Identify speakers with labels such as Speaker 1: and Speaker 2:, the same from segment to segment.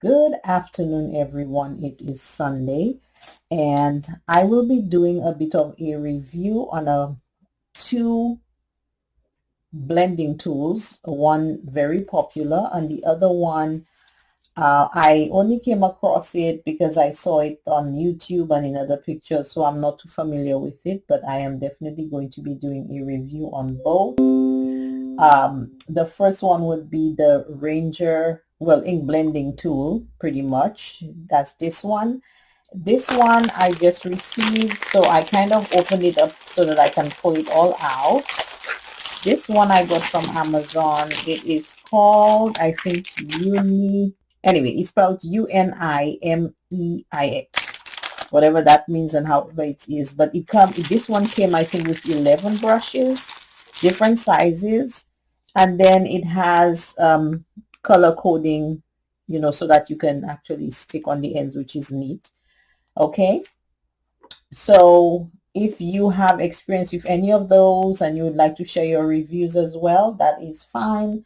Speaker 1: Good afternoon, everyone. It is Sunday, and I will be doing a bit of a review on two blending tools, one very popular and the other one I only came across it because I saw it on YouTube and in other pictures, so I'm not too familiar with it, but I am definitely going to be doing a review on both. The first one would be the Ranger, well, ink blending tool, pretty much. That's this one. This one I just received, so I kind of opened it up so that I can pull it all out. This one I got from Amazon. It is called, I think, anyway, it's spelled UNIMEIX, whatever that means and however it is. But this one came, I think, with 11 brushes, different sizes, and then it has color coding, so that you can actually stick on the ends, which is neat. Okay, so if you have experience with any of those and you would like to share your reviews as well, that is fine.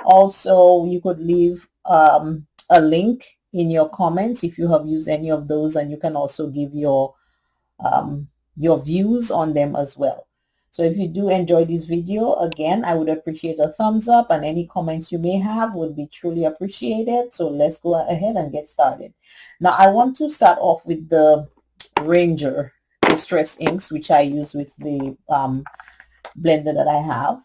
Speaker 1: Also, you could leave a link in your comments if you have used any of those, and you can also give your views on them as well. So if you do enjoy this video, again, I would appreciate a thumbs up, and any comments you may have would be truly appreciated. So let's go ahead and get started. Now I want to start off with the Ranger Distress inks, which I use with the blender that I have.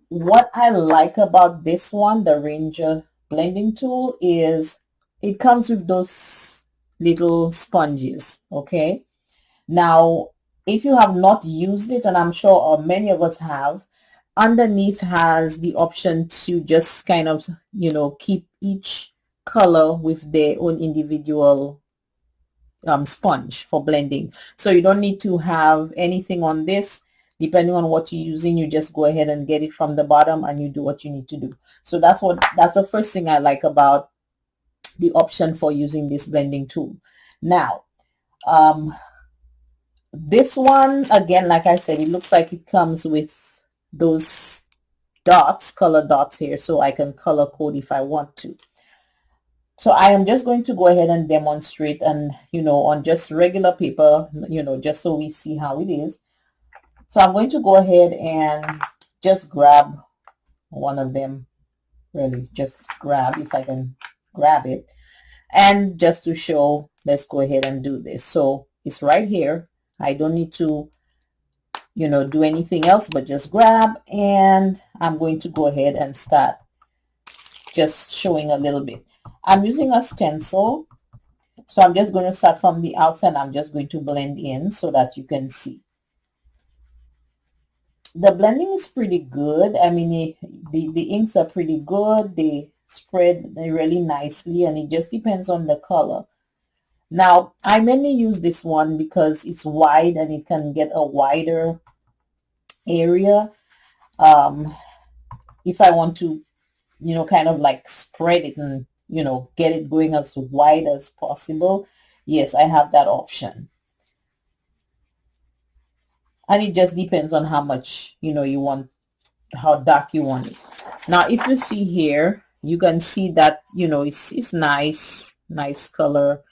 Speaker 1: What I like about this one, the Ranger blending tool, is it comes with those little sponges. Okay, now if you have not used it, and I'm sure many of us have, underneath has the option to just kind of keep each color with their own individual sponge for blending. So you don't need to have anything on this. Depending on what you're using, you just go ahead and get it from the bottom and you do what you need to do. So that's the first thing I like about the option for using this blending tool. Now this one, again, like I said, it looks like it comes with those dots, color dots here, so I can color code if I want to. So I am just going to go ahead and demonstrate, and on just regular paper, just so we see how it is. So I'm going to go ahead and just grab one of them, really just grab, if I can grab it. And just to show, let's go ahead and do this. So it's right here. I don't need to, do anything else but just grab, and I'm going to go ahead and start just showing a little bit. I'm using a stencil, so I'm just going to start from the outside. I'm just going to blend in so that you can see. The blending is pretty good. I mean, the inks are pretty good. They spread really nicely, and it just depends on the color. Now, I mainly use this one because it's wide and it can get a wider area. If I want to, kind of like spread it and, get it going as wide as possible, yes, I have that option. And it just depends on how much, you want, how dark you want it. Now, if you see here, you can see that, it's nice color.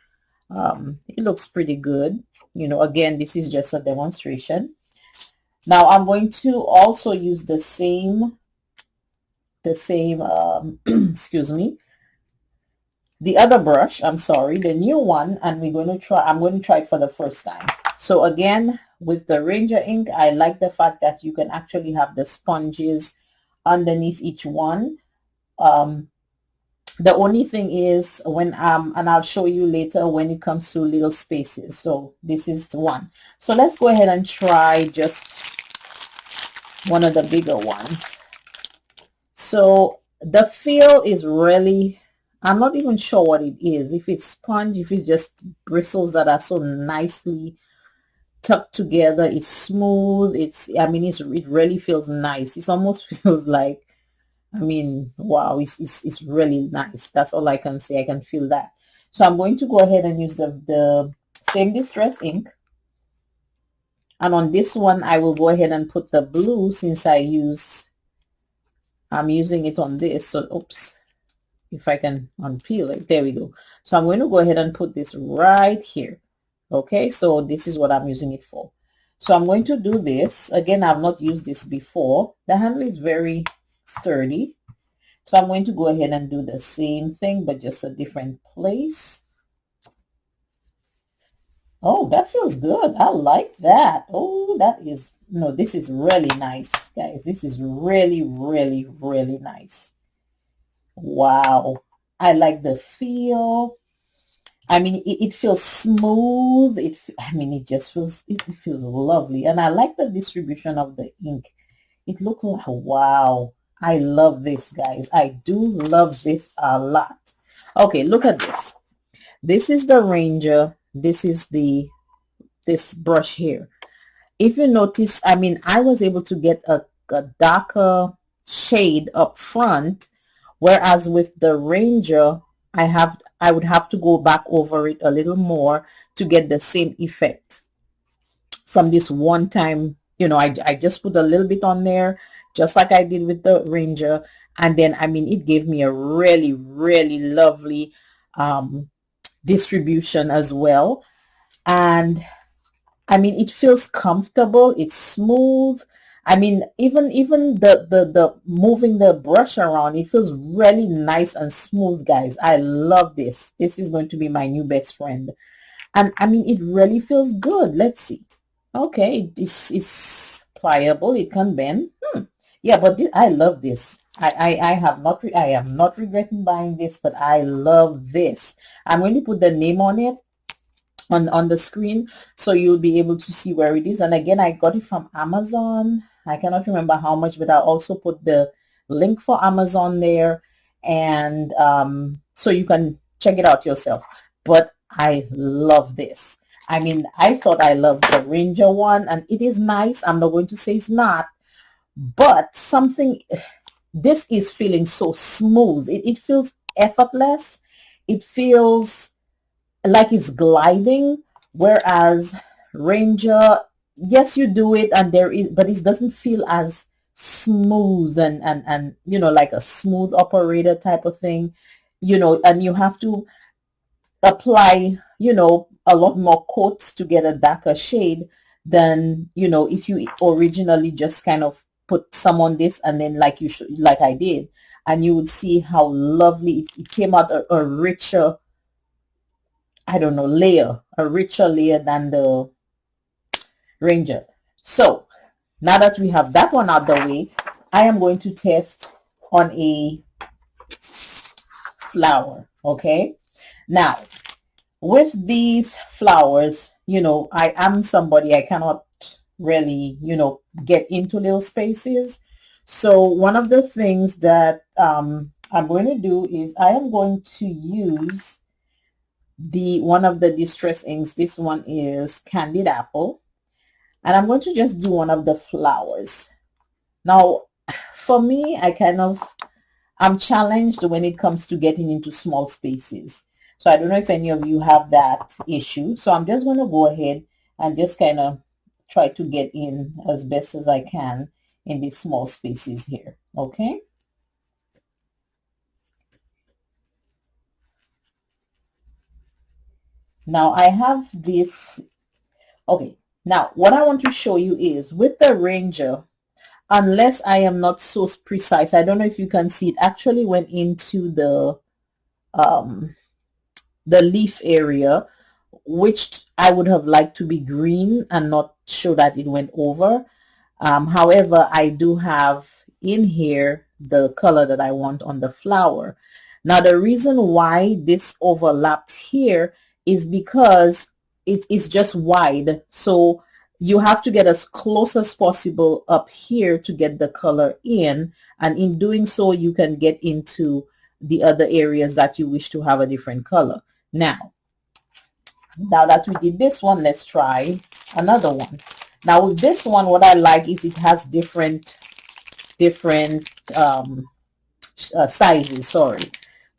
Speaker 1: It looks pretty good. Again, this is just a demonstration. Now I'm going to also use the same excuse me, the other brush, I'm sorry, the new one, and I'm going to try it for the first time. So again, with the Ranger ink, I like the fact that you can actually have the sponges underneath each one. The only thing is when and I'll show you later when it comes to little spaces. So this is one. So let's go ahead and try just one of the bigger ones. So the feel is really, I'm not even sure what it is. If it's sponge, if it's just bristles that are so nicely tucked together, it's smooth. It really feels nice. It almost feels like, I mean, wow, it's really nice. That's all I can say. I can feel that. So I'm going to go ahead and use the same distress ink. And on this one, I will go ahead and put the blue, since I'm using it on this. So, oops. if I can unpeel it. There we go. So I'm going to go ahead and put this right here. Okay, so this is what I'm using it for. So I'm going to do this. Again, I've not used this before. The handle is very sturdy. So I'm going to go ahead and do the same thing, but just a different place. Oh, that feels good. I like that. Oh, that is, no, this is really nice, guys. This is really, really, really nice. Wow. I like the feel. I mean, it feels smooth. I mean, it just feels, it feels lovely. And I like the distribution of the ink. It looks like, wow. I love this, guys. I do love this a lot. Okay, look at this. This is the Ranger. This is this brush here. If you notice, I mean, I was able to get a darker shade up front, whereas with the Ranger, I would have to go back over it a little more to get the same effect from this one time. You know, I just put a little bit on there, just like I did with the Ranger. And then, I mean, it gave me a really, really lovely distribution as well. And I mean, it feels comfortable. It's smooth. I mean, even the moving the brush around, it feels really nice and smooth, guys. I love this. This is going to be my new best friend. And I mean, it really feels good. Let's see. Okay, this is pliable. It can bend. Yeah, but I love this. I am not regretting buying this, but I love this. I'm going to put the name on it on the screen, so you'll be able to see where it is. And again, I got it from Amazon. I cannot remember how much, but I'll also put the link for Amazon there, and so you can check it out yourself. But I love this. I mean, I thought I loved the Ranger one, and it is nice. I'm not going to say it's not, but this is feeling so smooth. It feels effortless. It feels like it's gliding, whereas Ranger, yes, you do it, and but it doesn't feel as smooth and you know, like a smooth operator type of thing, you know, and you have to apply, you know, a lot more coats to get a darker shade than, you know, if you originally just kind of put some on this and then like I did, and you would see how lovely it came out, a richer, I don't know, a richer layer than the Ranger. So now that we have that one out the way, I am going to test on a flower. Okay, now with these flowers, you know, I am somebody, I cannot really, you know, get into little spaces. So one of the things that I'm going to do is I am going to use one of the distress inks. This one is Candied Apple, and I'm going to just do one of the flowers. Now for me, I'm challenged when it comes to getting into small spaces. So I don't know if any of you have that issue. So I'm just going to go ahead and just kind of try to get in as best as I can in these small spaces here. Okay. Now I have this. Okay. Now what I want to show you is with the Ranger, unless I am not so precise, I don't know if you can see, it actually went into the leaf area, which I would have liked to be green and not show that it went over. However, I do have in here the color that I want on the flower. Now, the reason why this overlapped here is because it's just wide. So you have to get as close as possible up here to get the color in. And in doing so, you can get into the other areas that you wish to have a different color. Now that we did this one, let's try another one. Now with this one, what I like is it has different sizes,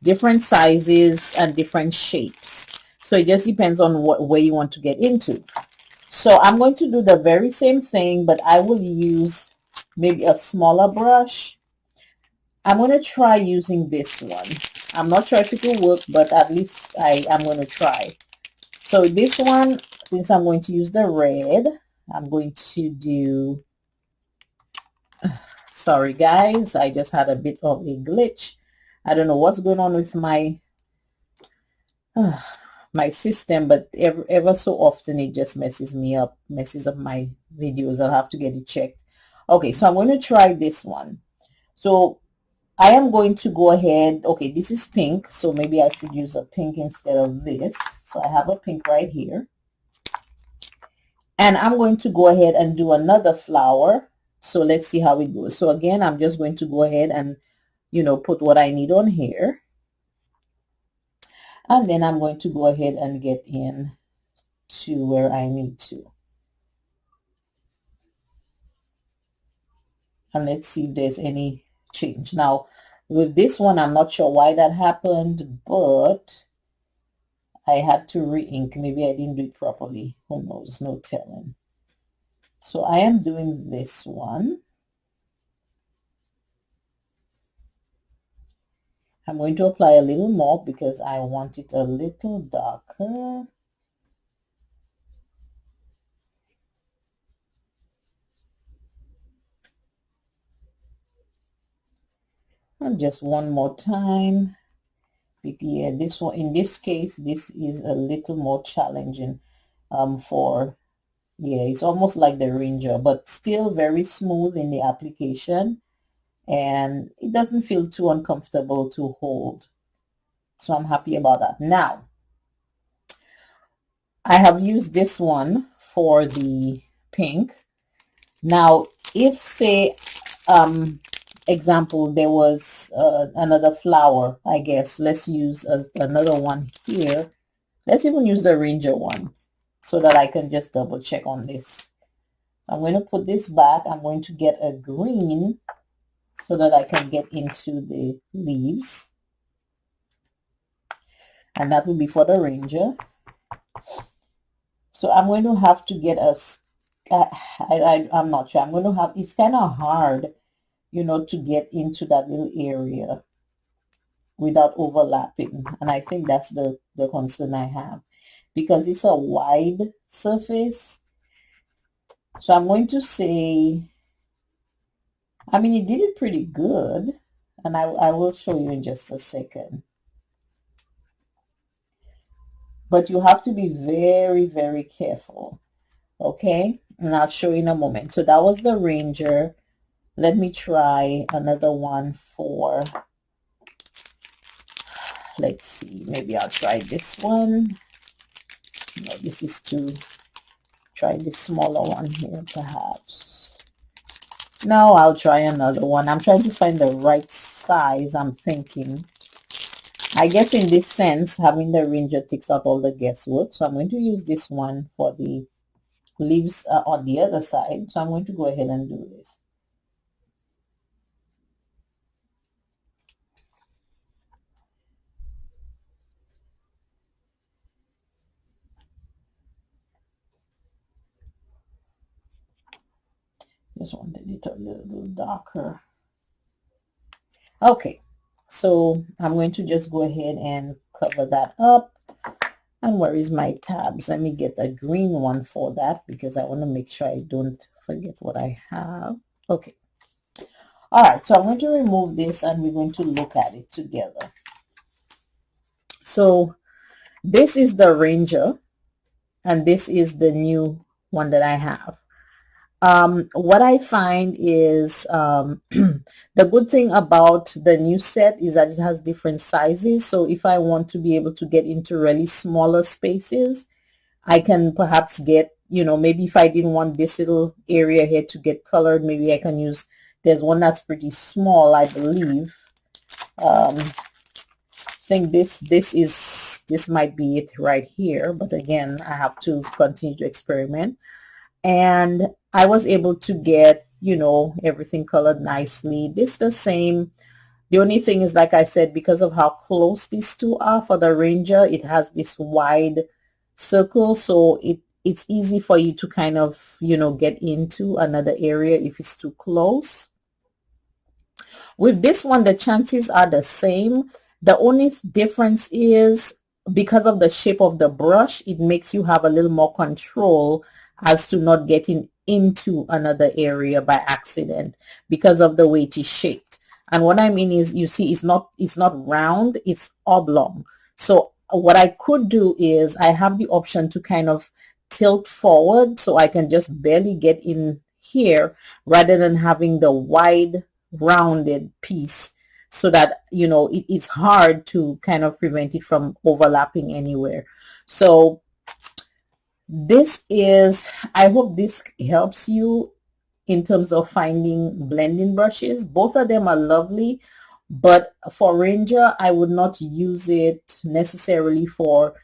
Speaker 1: different sizes and different shapes. So it just depends on where you want to get into. So I'm going to do the very same thing, but I will use maybe a smaller brush. I'm going to try using this one. I'm not sure if it will work, but at least I am going to try. So this one, since I'm going to use the red, I'm going to do, sorry guys, I just had a bit of a glitch. I don't know what's going on with my my system, but ever so often it just messes up my videos. I'll have to get it checked. Okay, so I'm going to try this one. So I am going to go ahead. Okay, this is pink, so maybe I should use a pink instead of this. So I have a pink right here. And I'm going to go ahead and do another flower. So let's see how it goes. So again, I'm just going to go ahead and, put what I need on here. And then I'm going to go ahead and get in to where I need to. And let's see if there's any change. Now, with this one, I'm not sure why that happened, but I had to re-ink. Maybe I didn't do it properly. Who knows? No telling. So I am doing this one. I'm going to apply a little more because I want it a little darker. And just one more time. Yeah, this one, in this case, this is a little more challenging yeah, it's almost like the Ranger, but still very smooth in the application, and it doesn't feel too uncomfortable to hold. So I'm happy about that. Now, I have used this one for the pink. Now, if say, example, there was another flower, I guess, let's use another one here. Let's even use the Ranger one so that I can just double check on this. I'm going to put this back. I'm going to get a green so that I can get into the leaves. And that will be for the Ranger. So I'm going to have to get I'm not sure. I'm going to have, it's kind of hard, to get into that little area without overlapping. And I think that's the concern I have, because it's a wide surface. So I'm going to say, I mean, it did it pretty good. And I will show you in just a second. But you have to be very, very careful. Okay? And I'll show you in a moment. So that was the Ranger. Let me try another one for, let's see, maybe I'll try this one. No, this is too, try this smaller one here perhaps. No, I'll try another one. I'm trying to find the right size. I'm thinking, I guess in this sense, having the Ranger takes out all the guesswork. So I'm going to use this one for the leaves on the other side. So I'm going to go ahead and do this. Just wanted it a little darker. Okay, so I'm going to just go ahead and cover that up. And where is my tabs? Let me get a green one for that because I want to make sure I don't forget what I have. Okay. All right, so I'm going to remove this and we're going to look at it together. So this is the Ranger and this is the new one that I have. What I find is the good thing about the new set is that it has different sizes. So if I want to be able to get into really smaller spaces, I can perhaps get, maybe if I didn't want this little area here to get colored, maybe I can use, there's one that's pretty small, I believe. I think this might be it right here. But again, I have to continue to experiment. And I was able to get, everything colored nicely. This the same. The only thing is, like I said, because of how close these two are for the Ranger, it has this wide circle. So it's easy for you to kind of, get into another area if it's too close. With this one, the chances are the same. The only difference is because of the shape of the brush, it makes you have a little more control as to not getting into another area by accident because of the way it is shaped. And what I mean is, you see, it's not round, it's oblong. So what I could do is I have the option to kind of tilt forward so I can just barely get in here rather than having the wide rounded piece, so that it's hard to kind of prevent it from overlapping anywhere. So this is, I hope this helps you in terms of finding blending brushes. Both of them are lovely, but for Ranger, I would not use it necessarily for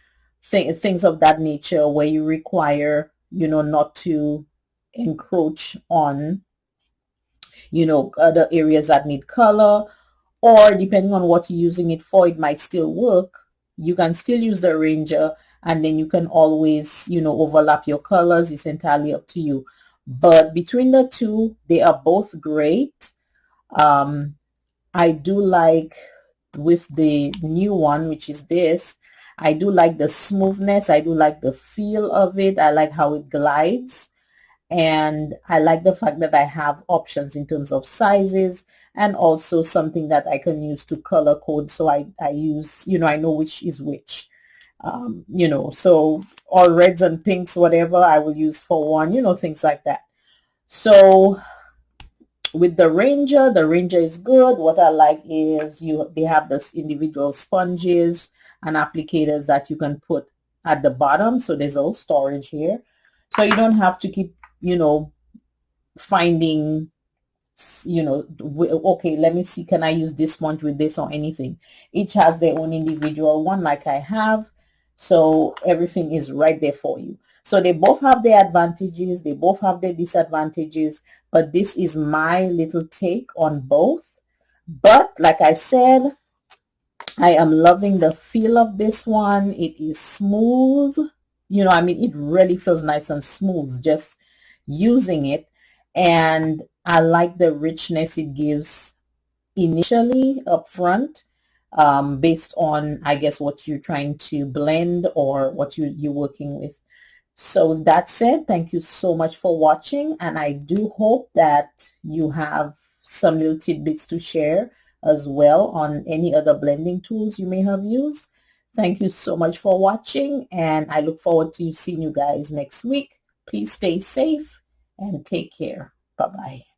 Speaker 1: things of that nature where you require, not to encroach on, other areas that need color, or depending on what you're using it for, it might still work. You can still use the Ranger, and then you can always, overlap your colors. It's entirely up to you. But between the two, they are both great. I do like, with the new one, which is this, I do like the smoothness. I do like the feel of it. I like how it glides. And I like the fact that I have options in terms of sizes, and also something that I can use to color code. So I use, I know which is which. So all reds and pinks, whatever I will use for one, things like that. So with the Ranger is good. What I like is they have this individual sponges and applicators that you can put at the bottom. So there's all storage here. So you don't have to keep, finding, okay, let me see, can I use this sponge with this or anything. Each has their own individual one, like I have. So everything is right there for you. So they both have their advantages, they both have their disadvantages, but this is my little take on both. But like I said, I am loving the feel of this one. It is smooth. It really feels nice and smooth just using it. And I like the richness it gives initially up front, based on, I guess, what you're trying to blend or what you're working with. So with that said, thank you so much for watching, and I do hope that you have some little tidbits to share as well on any other blending tools you may have used. Thank you so much for watching, and I look forward to seeing you guys next week. Please stay safe and take care. Bye-bye.